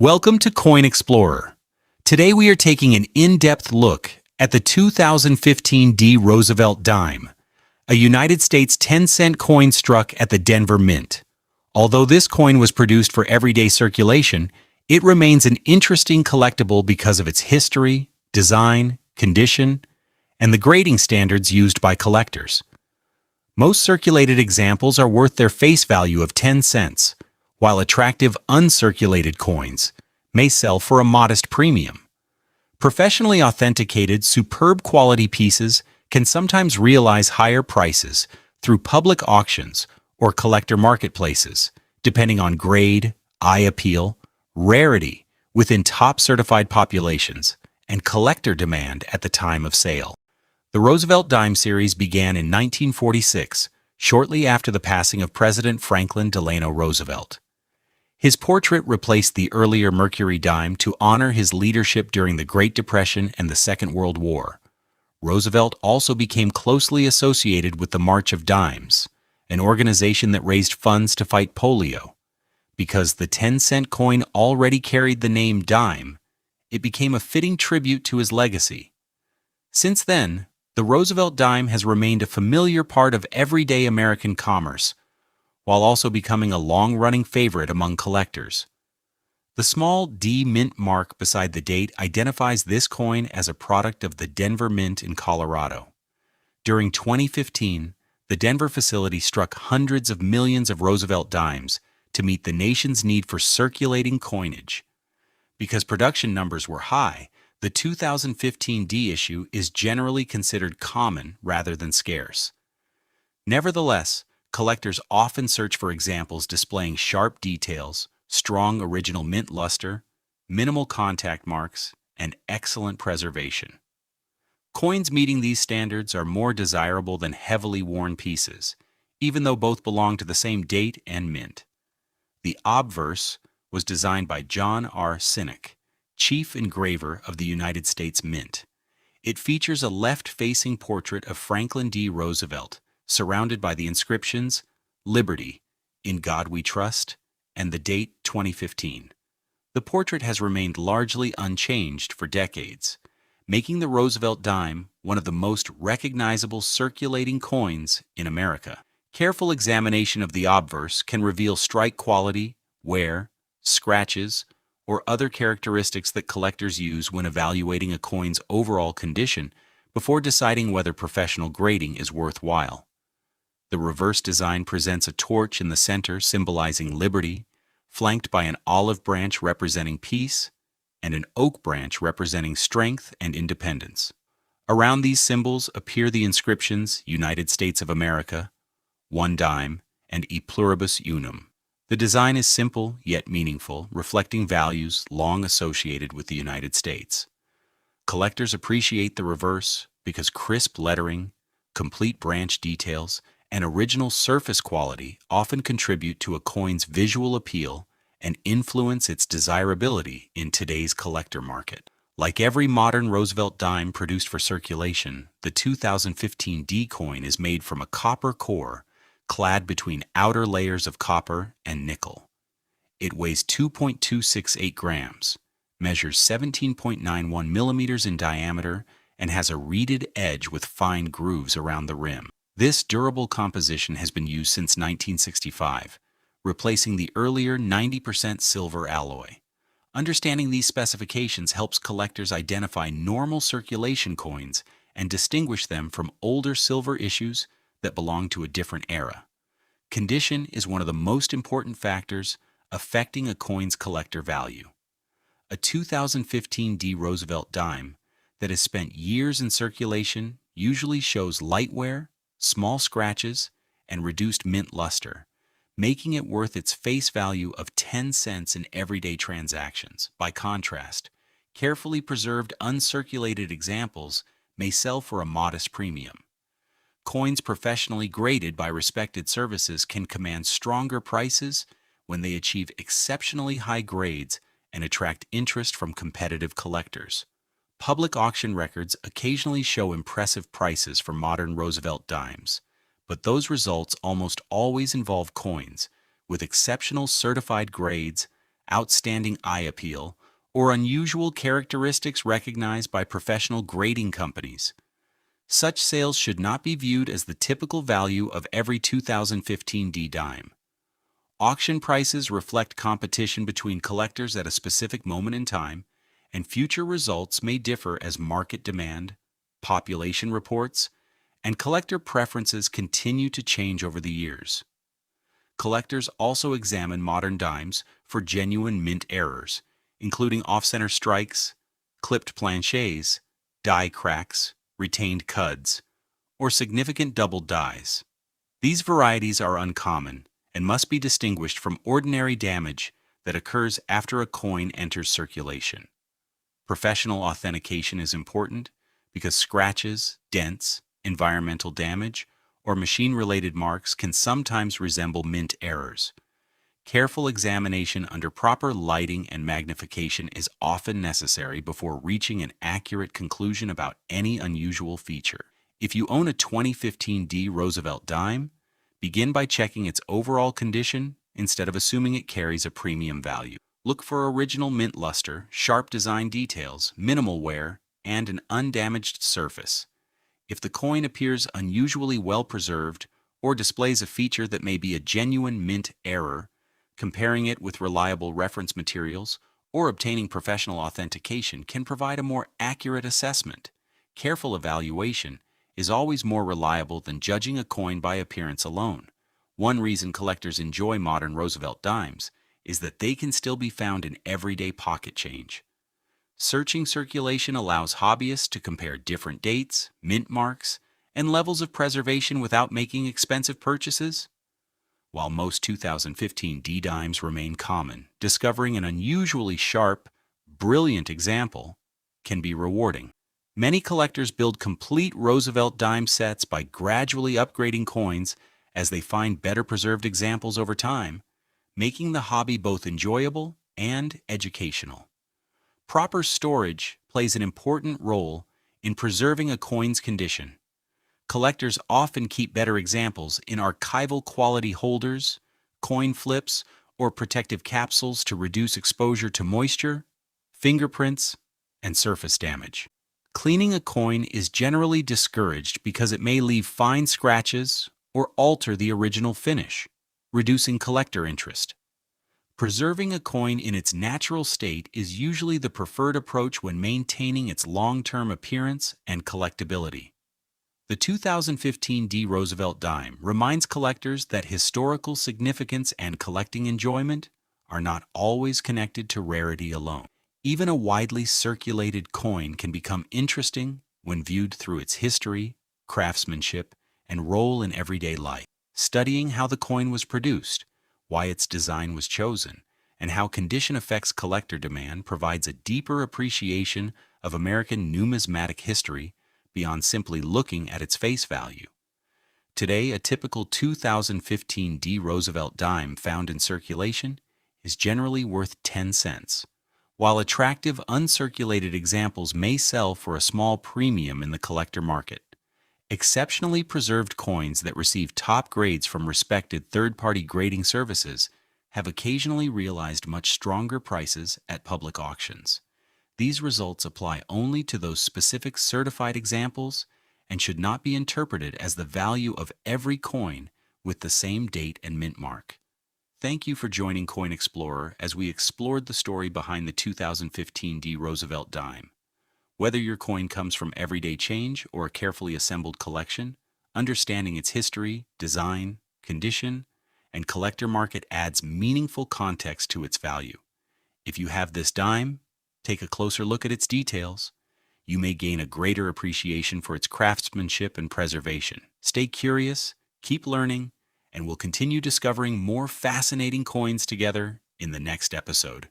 Welcome to Coin Explorer. Today we are taking an in-depth look at the 2015 D. Roosevelt Dime, a United States 10-cent coin struck at the Denver Mint. Although this coin was produced for everyday circulation, it remains an interesting collectible because of its history, design, condition, and the grading standards used by collectors. Most circulated examples are worth their face value of 10 cents, while attractive uncirculated coins may sell for a modest premium. Professionally authenticated, superb quality pieces can sometimes realize higher prices through public auctions or collector marketplaces, depending on grade, eye appeal, rarity within top certified populations, and collector demand at the time of sale. The Roosevelt Dime series began in 1946, shortly after the passing of President Franklin Delano Roosevelt. His portrait replaced the earlier Mercury dime to honor his leadership during the Great Depression and the Second World War. Roosevelt also became closely associated with the March of Dimes, an organization that raised funds to fight polio. Because the 10-cent coin already carried the name dime, it became a fitting tribute to his legacy. Since then, the Roosevelt dime has remained a familiar part of everyday American commerce, while also becoming a long-running favorite among collectors. The small D Mint mark beside the date identifies this coin as a product of the Denver Mint in Colorado. During 2015, the Denver facility struck hundreds of millions of Roosevelt dimes to meet the nation's need for circulating coinage. Because production numbers were high, the 2015 D issue is generally considered common rather than scarce. Nevertheless, collectors often search for examples displaying sharp details, strong original mint luster, minimal contact marks, and excellent preservation. Coins meeting these standards are more desirable than heavily worn pieces, even though both belong to the same date and mint. The obverse was designed by John R. Sinek, chief engraver of the United States Mint. It features a left-facing portrait of Franklin D. Roosevelt, surrounded by the inscriptions, Liberty, In God We Trust, and the date 2015. The portrait has remained largely unchanged for decades, making the Roosevelt dime one of the most recognizable circulating coins in America. Careful examination of the obverse can reveal strike quality, wear, scratches, or other characteristics that collectors use when evaluating a coin's overall condition before deciding whether professional grading is worthwhile. The reverse design presents a torch in the center symbolizing liberty, flanked by an olive branch representing peace, and an oak branch representing strength and independence. Around these symbols appear the inscriptions United States of America, One Dime, and E Pluribus Unum. The design is simple yet meaningful, reflecting values long associated with the United States. Collectors appreciate the reverse because crisp lettering, complete branch details, and original surface quality often contribute to a coin's visual appeal and influence its desirability in today's collector market. Like every modern Roosevelt dime produced for circulation, the 2015 D coin is made from a copper core clad between outer layers of copper and nickel. It weighs 2.268 grams, measures 17.91 millimeters in diameter, and has a reeded edge with fine grooves around the rim. This durable composition has been used since 1965, replacing the earlier 90% silver alloy. Understanding these specifications helps collectors identify normal circulation coins and distinguish them from older silver issues that belong to a different era. Condition is one of the most important factors affecting a coin's collector value. A 2015 D. Roosevelt dime that has spent years in circulation usually shows light wear, small scratches, and reduced mint luster, making it worth its face value of 10 cents in everyday transactions. By contrast, carefully preserved uncirculated examples may sell for a modest premium. Coins professionally graded by respected services can command stronger prices when they achieve exceptionally high grades and attract interest from competitive collectors. Public auction records occasionally show impressive prices for modern Roosevelt dimes, but those results almost always involve coins with exceptional certified grades, outstanding eye appeal, or unusual characteristics recognized by professional grading companies. Such sales should not be viewed as the typical value of every 2015 D dime. Auction prices reflect competition between collectors at a specific moment in time, and future results may differ as market demand, population reports, and collector preferences continue to change over the years. Collectors also examine modern dimes for genuine mint errors, including off-center strikes, clipped planchets, die cracks, retained cuds, or significant doubled dies. These varieties are uncommon and must be distinguished from ordinary damage that occurs after a coin enters circulation. Professional authentication is important because scratches, dents, environmental damage, or machine-related marks can sometimes resemble mint errors. Careful examination under proper lighting and magnification is often necessary before reaching an accurate conclusion about any unusual feature. If you own a 2015 D Roosevelt Dime, begin by checking its overall condition instead of assuming it carries a premium value. Look for original mint luster, sharp design details, minimal wear, and an undamaged surface. If the coin appears unusually well preserved or displays a feature that may be a genuine mint error, comparing it with reliable reference materials or obtaining professional authentication can provide a more accurate assessment. Careful evaluation is always more reliable than judging a coin by appearance alone. One reason collectors enjoy modern Roosevelt dimes is that they can still be found in everyday pocket change. Searching circulation allows hobbyists to compare different dates, mint marks, and levels of preservation without making expensive purchases. While most 2015 D dimes remain common, discovering an unusually sharp, brilliant example can be rewarding. Many collectors build complete Roosevelt dime sets by gradually upgrading coins as they find better preserved examples over time, making the hobby both enjoyable and educational. Proper storage plays an important role in preserving a coin's condition. Collectors often keep better examples in archival quality holders, coin flips, or protective capsules to reduce exposure to moisture, fingerprints, and surface damage. Cleaning a coin is generally discouraged because it may leave fine scratches or alter the original finish, reducing collector interest. Preserving a coin in its natural state is usually the preferred approach when maintaining its long-term appearance and collectability. The 2015 D Roosevelt Dime reminds collectors that historical significance and collecting enjoyment are not always connected to rarity alone. Even a widely circulated coin can become interesting when viewed through its history, craftsmanship, and role in everyday life. Studying how the coin was produced, why its design was chosen, and how condition affects collector demand provides a deeper appreciation of American numismatic history beyond simply looking at its face value. Today, a typical 2015 D Roosevelt dime found in circulation is generally worth 10 cents, while attractive uncirculated examples may sell for a small premium in the collector market. Exceptionally preserved coins that receive top grades from respected third-party grading services have occasionally realized much stronger prices at public auctions. These results apply only to those specific certified examples and should not be interpreted as the value of every coin with the same date and mint mark. Thank you for joining Coin Explorer as we explored the story behind the 2015 D Roosevelt Dime. Whether your coin comes from everyday change or a carefully assembled collection, understanding its history, design, condition, and collector market adds meaningful context to its value. If you have this dime, take a closer look at its details. You may gain a greater appreciation for its craftsmanship and preservation. Stay curious, keep learning, and we'll continue discovering more fascinating coins together in the next episode.